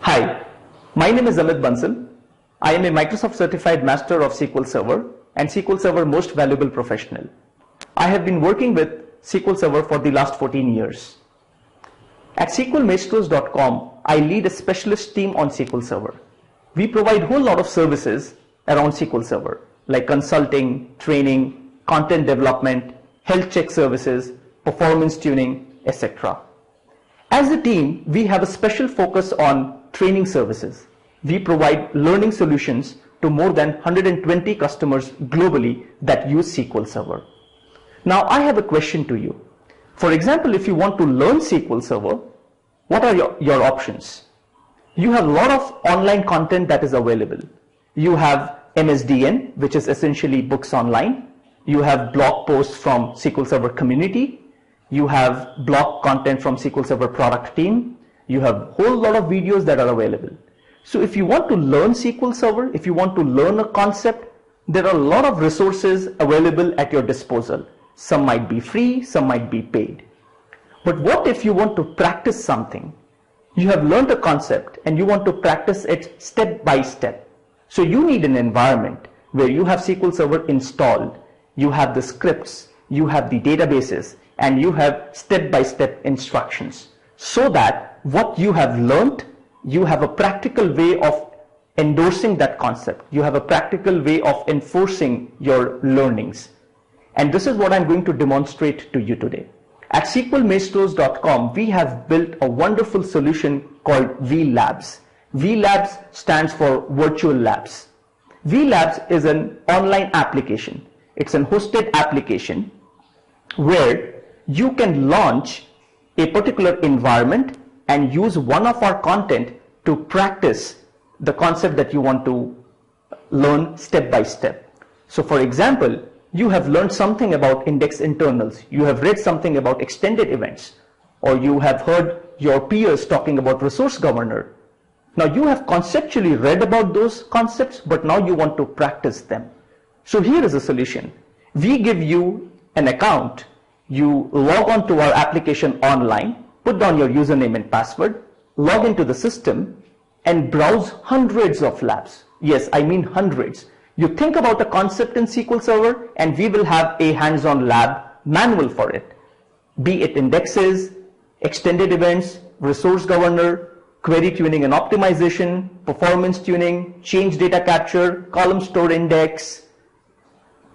Hi, my name is Amit Bansal. I am a Microsoft Certified Master of SQL Server and SQL Server Most Valuable Professional. I have been working with SQL Server for the last 14 years. At SQLmaestros.com, I lead a specialist team on SQL Server. We provide a whole lot of services around SQL Server, like consulting, training, content development, health check services, performance tuning, etc. As a team, we have a special focus on training services. We provide learning solutions to more than 120 customers globally that use SQL Server. Now, I have a question to you. For example, if you want to learn SQL Server, what are your options? You have a lot of online content that is available. You have MSDN, which is essentially books online. You have blog posts from SQL Server community. You have blog content from SQL Server product team. You have a whole lot of videos that are available. So if you want to learn SQL Server, if you want to learn a concept, there are a lot of resources available at your disposal. Some might be free, some might be paid. But what if you want to practice something? You have learned a concept and you want to practice it step by step. So you need an environment where you have SQL Server installed, you have the scripts, you have the databases, and you have step-by-step instructions, so that what you have learned, you have a practical way of endorsing that concept. You have a practical way of enforcing your learnings. And this is what I'm going to demonstrate to you today. At SQLmaestros.com, we have built a wonderful solution called vLabs. vLabs stands for Virtual Labs. vLabs is an online application. It's a hosted application where you can launch a particular environment and use one of our content to practice the concept that you want to learn step by step. So for example, you have learned something about index internals, you have read something about extended events, or you have heard your peers talking about resource governor. Now you have conceptually read about those concepts, but now you want to practice them. So here is a solution. We give you an account. You log on to our application online, put down your username and password, log into the system, and browse hundreds of labs. Yes, I mean hundreds. You think about a concept in SQL Server, and we will have a hands-on lab manual for it. Be it indexes, extended events, resource governor, query tuning and optimization, performance tuning, change data capture, column store index,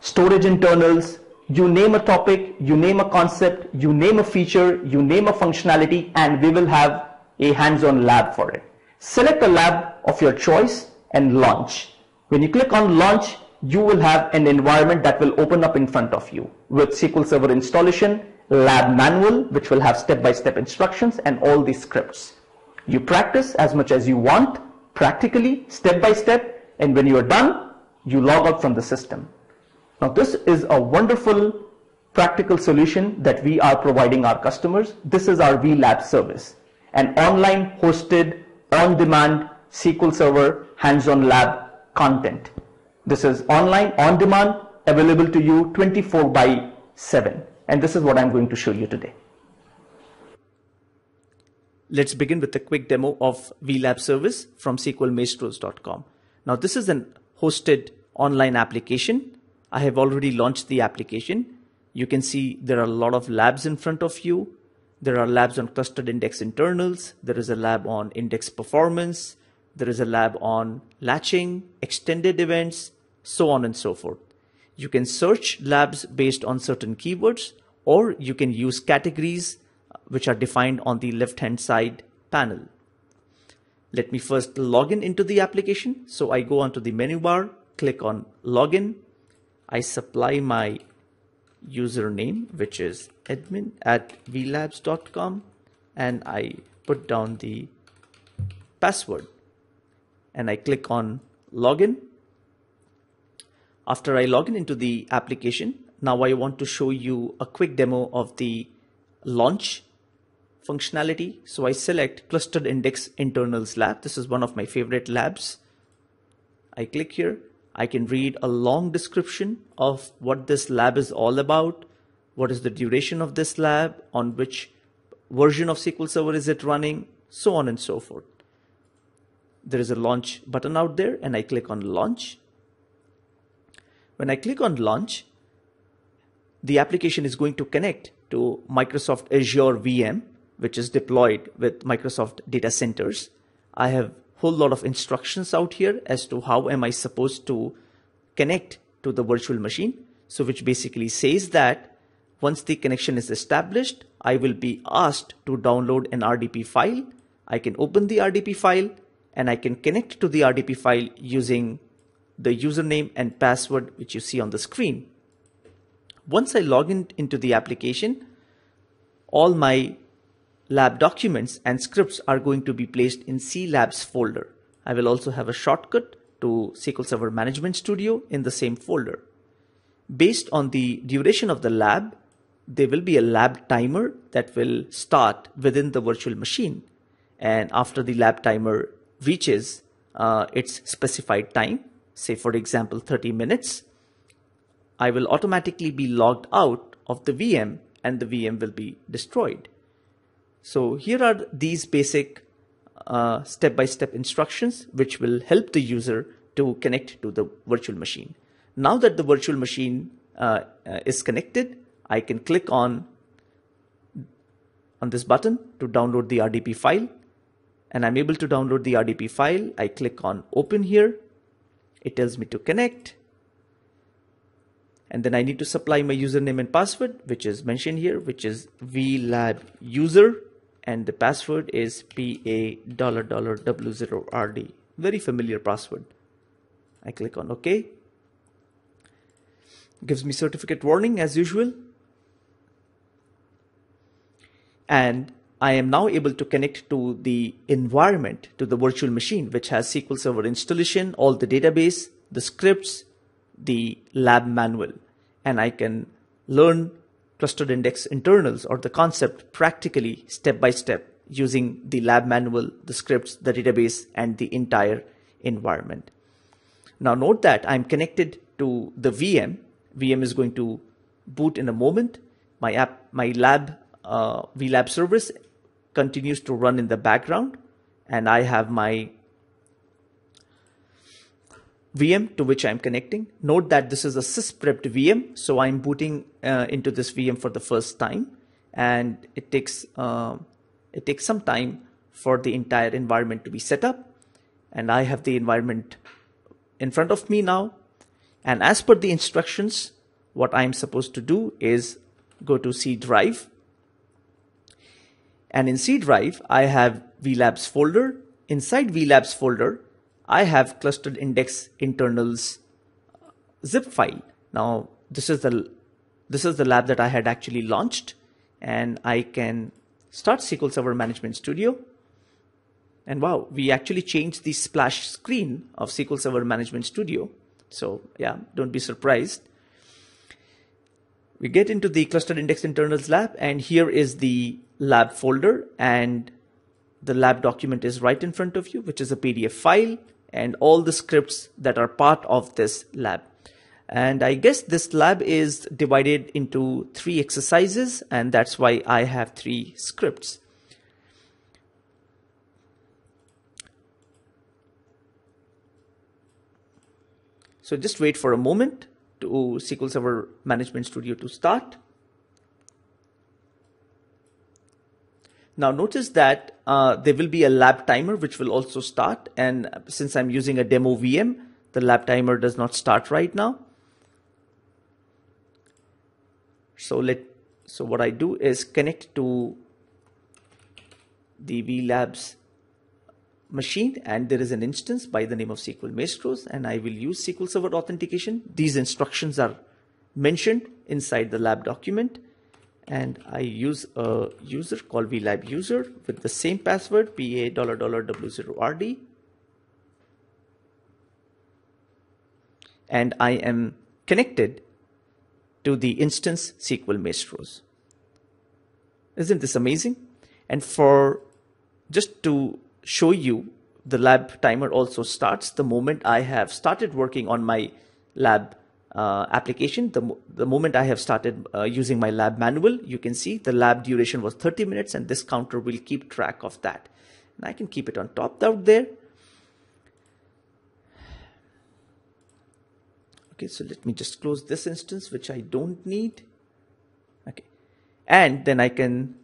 storage internals. You name a topic, you name a concept, you name a feature, you name a functionality, and we will have a hands-on lab for it. Select a lab of your choice and launch. When you click on launch, you will have an environment that will open up in front of you with SQL Server installation, lab manual, which will have step-by-step instructions and all these scripts. You practice as much as you want, practically, step by step, and when you are done, you log out from the system. Now this is a wonderful practical solution that we are providing our customers. This is our vLabs service, an online hosted on-demand SQL Server hands-on lab content. This is online, on-demand, available to you 24/7. And this is what I'm going to show you today. Let's begin with a quick demo of vLabs service from SQLmaestros.com. Now this is an hosted online application. I have already launched the application. You can see there are a lot of labs in front of you. There are labs on clustered index internals. There is a lab on index performance. There is a lab on latching, extended events, so on and so forth. You can search labs based on certain keywords, or you can use categories which are defined on the left-hand side panel. Let me first log in into the application. So I go onto the menu bar, click on login. I supply my username, which is admin@vlabs.com, and I put down the password and I click on login. After I log in into the application, now I want to show you a quick demo of the launch functionality. So I select clustered index internals lab. This is one of my favorite labs. I click here. I can read a long description of what this lab is all about, what is the duration of this lab, on which version of SQL Server is it running, so on and so forth. there is a launch button out there, and I click on launch. When I click on launch, the application is going to connect to Microsoft Azure VM, which is deployed with Microsoft data centers. I have a whole lot of instructions out here as to how am I supposed to connect to the virtual machine. So which basically says that once the connection is established, I will be asked to download an RDP file. I can open the RDP file and I can connect to the RDP file using the username and password which you see on the screen. Once I log into the application, all my lab documents and scripts are going to be placed in vLabs folder. I will also have a shortcut to SQL Server Management Studio in the same folder. Based on the duration of the lab, there will be a lab timer that will start within the virtual machine. And after the lab timer reaches its specified time, say for example 30 minutes, I will automatically be logged out of the VM and the VM will be destroyed. So here are these basic step-by-step instructions which will help the user to connect to the virtual machine. Now that the virtual machine is connected, I can click on this button to download the RDP file, and I'm able to download the RDP file. I click on open here. It tells me to connect, and then I need to supply my username and password, which is mentioned here, which is vLab user, and the password is PA$00W0RD. Very familiar password. I click on OK. Gives me certificate warning as usual. And I am now able to connect to the environment, to the virtual machine, which has SQL Server installation, all the database, the scripts, the lab manual. And I can learn clustered index internals or the concept practically step by step using the lab manual, the scripts, the database, and the entire environment. Now note that I'm connected to the VM. VM is going to boot in a moment. My vLab service continues to run in the background, and I have my VM to which I'm connecting. Note that this is a sysprepped VM, so I'm booting into this VM for the first time, and it takes some time for the entire environment to be set up. And I have the environment in front of me now. And as per the instructions, what I'm supposed to do is go to C drive. And in C drive, I have vLabs folder. Inside vLabs folder, I have clustered index internals zip file. Now, this is the lab that I had actually launched, and I can start SQL Server Management Studio. And wow, we actually changed the splash screen of SQL Server Management Studio. So yeah, don't be surprised. We get into the clustered index internals lab, and here is the lab folder, and the lab document is right in front of you, which is a PDF file, and all the scripts that are part of this lab. And I guess this lab is divided into 3 exercises, and that's why I have 3 scripts. So just wait for a moment to SQL Server Management Studio to start. Now notice that there will be a lab timer which will also start, and since I'm using a demo VM, the lab timer does not start right now. So what I do is connect to the vLabs machine, and there is an instance by the name of SQL Maestros, and I will use SQL Server authentication. These instructions are mentioned inside the lab document, and I use a user called vLab user with the same password, PA$00W0RD, and I am connected to the instance SQL Maestros. Isn't this amazing? And just to show you, the lab timer also starts the moment I have started working on my lab application. The moment I have started using my lab manual, you can see the lab duration was 30 minutes, and this counter will keep track of that. And I can keep it on top out there. Okay, so let me just close this instance, which I don't need. Okay, and then I can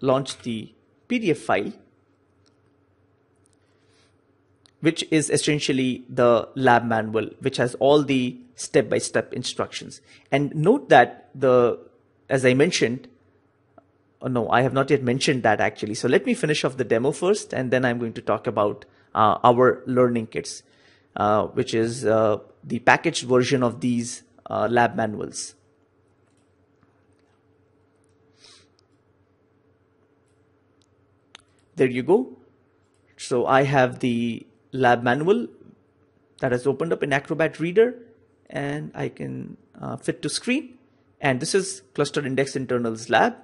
launch the PDF file, which is essentially the lab manual, which has all the step-by-step instructions. And note that as I mentioned, oh no, I have not yet mentioned that actually. So let me finish off the demo first, and then I'm going to talk about our learning kits, which is the packaged version of these lab manuals. There you go. So I have the lab manual that has opened up in Acrobat Reader, and I can fit to screen. And this is Clustered Index Internals Lab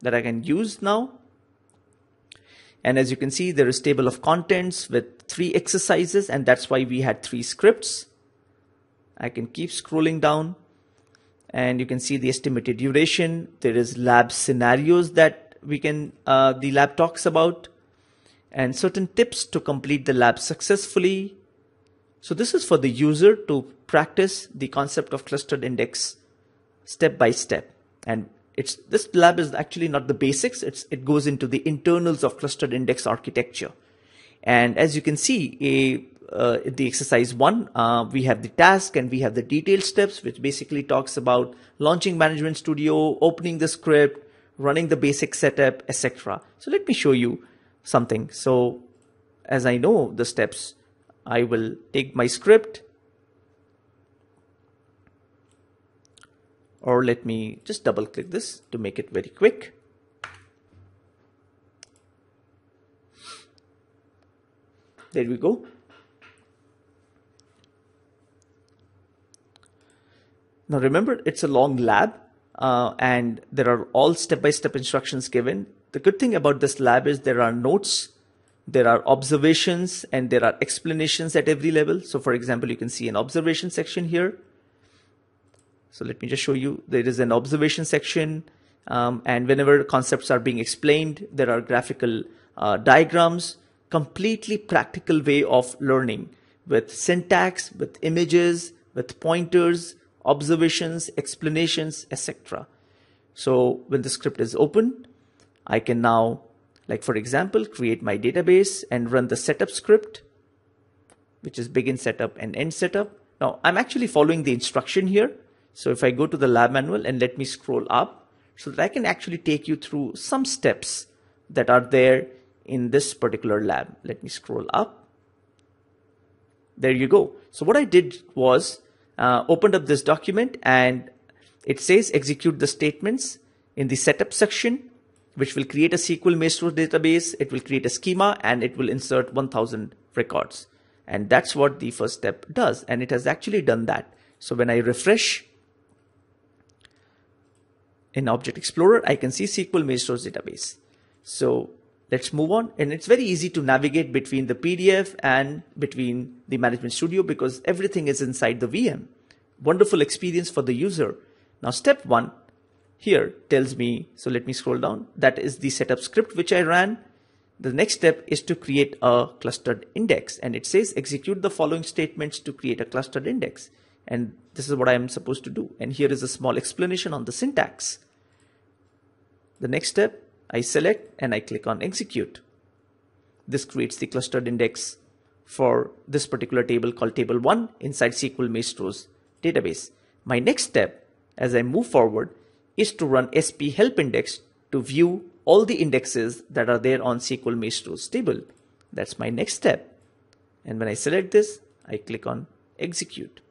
that I can use now. And as you can see, there is table of contents with 3 exercises, and that's why we had 3 scripts. I can keep scrolling down, and you can see the estimated duration. There is lab scenarios that the lab talks about, and certain tips to complete the lab successfully. So this is for the user to practice the concept of clustered index step by step. And this lab is actually not the basics. It goes into the internals of clustered index architecture. And as you can see, the exercise 1, we have the task and we have the detailed steps, which basically talks about launching Management Studio, opening the script, running the basic setup, etc. So let me show you something. So as I know the steps, I will take my script, or let me just double click this to make it very quick. There we go. Now remember, it's a long lab and there are all step-by-step instructions given. The good thing about this lab is there are notes, there are observations, and there are explanations at every level. So for example, you can see an observation section here. So let me just show you. There is an observation section, and whenever concepts are being explained, there are graphical diagrams, completely practical way of learning with syntax, with images, with pointers, observations, explanations, etc. So when the script is open, I can now, like for example, create my database and run the setup script, which is begin setup and end setup. Now I'm actually following the instruction here. So if I go to the lab manual and let me scroll up so that I can actually take you through some steps that are there in this particular lab. Let me scroll up. There you go. So what I did was opened up this document, and it says execute the statements in the setup section, which will create a SQL Maestro database. It will create a schema and it will insert 1000 records. And that's what the first step does. And it has actually done that. So when I refresh in Object Explorer, I can see SQL Maestro's database. So let's move on. And it's very easy to navigate between the PDF and between the Management Studio because everything is inside the VM. Wonderful experience for the user. Now step 1 here tells me, so let me scroll down. That is the setup script which I ran. The next step is to create a clustered index, and it says execute the following statements to create a clustered index. And this is what I am supposed to do. And here is a small explanation on the syntax. The next step, I select and I click on execute. This creates the clustered index for this particular table called table 1 inside SQL Maestro's database. My next step as I move forward is to run sp help index to view all the indexes that are there on SQL Maestro's table. That's my next step. And when I select this, I click on execute.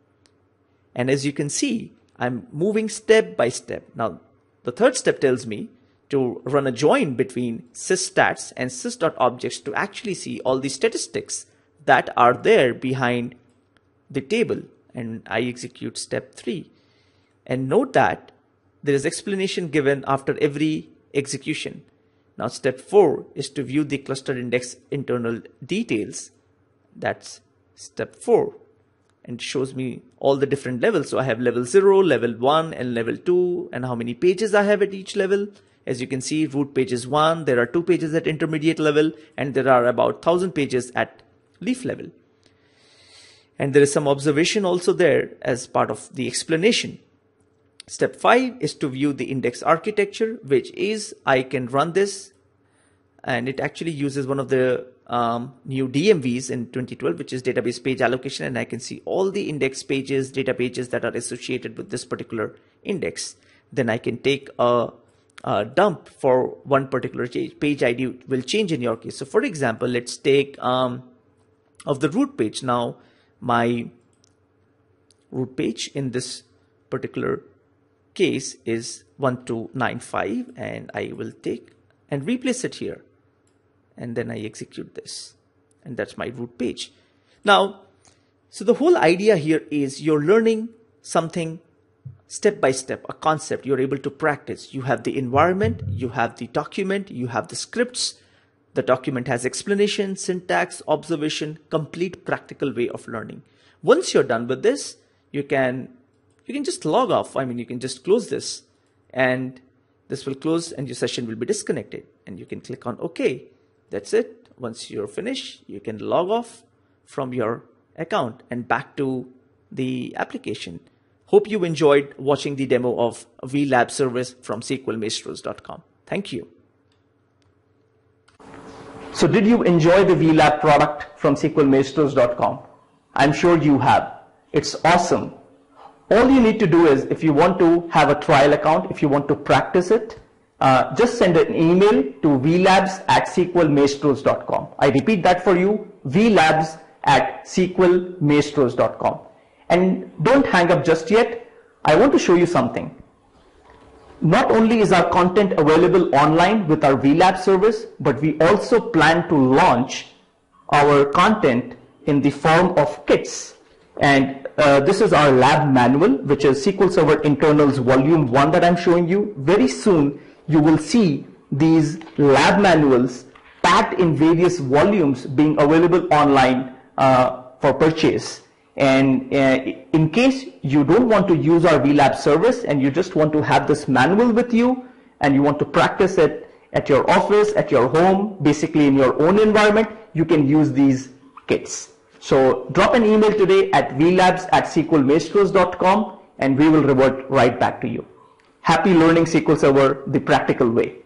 And as you can see, I'm moving step by step. Now, the third step tells me to run a join between sysstats and sys.objects to actually see all the statistics that are there behind the table. And I execute step 3. And note that there is explanation given after every execution. Now step 4 is to view the clustered index internal details. That's step 4. And shows me all the different levels. So I have level 0, level 1, and level 2, and how many pages I have at each level. As you can see, root page is 1, there are 2 pages at intermediate level, and there are about 1000 pages at leaf level. And there is some observation also there as part of the explanation. Step 5 is to view the index architecture, which is I can run this, and it actually uses one of the new DMVs in 2012, which is database page allocation, and I can see all the index pages, data pages that are associated with this particular index. Then I can take a dump for one particular page ID will change in your case. So for example, let's take of the root page. Now my root page in this particular case is 1295, and I will take and replace it here, and then I execute this, and that's my root page. Now, so the whole idea here is you're learning something step by step, a concept you're able to practice. You have the environment, you have the document, you have the scripts. The document has explanation, syntax, observation, complete practical way of learning. Once you're done with this, you can just log off. I mean, you can just close this, and this will close and your session will be disconnected, and you can click on OK. That's it. Once you're finished, you can log off from your account and back to the application. Hope you enjoyed watching the demo of vLabs service from SQLmaestros.com. Thank you. So did you enjoy the vLab product from SQLmaestros.com? I'm sure you have. It's awesome. All you need to do is, if you want to have a trial account, if you want to practice it, just send an email to vLabs@SQLmaestros.com. I repeat that for you, vLabs@SQLmaestros.com. And don't hang up just yet. I want to show you something. Not only is our content available online with our vLabs service, but we also plan to launch our content in the form of kits. And this is our lab manual, which is SQL Server Internals Volume 1 that I'm showing you. Very soon, you will see these lab manuals packed in various volumes being available online for purchase. And in case you don't want to use our vLabs service and you just want to have this manual with you and you want to practice it at your office, at your home, basically in your own environment, you can use these kits. So drop an email today at vLabs@SQLmaestros.com and we will revert right back to you. Happy learning SQL Server the practical way.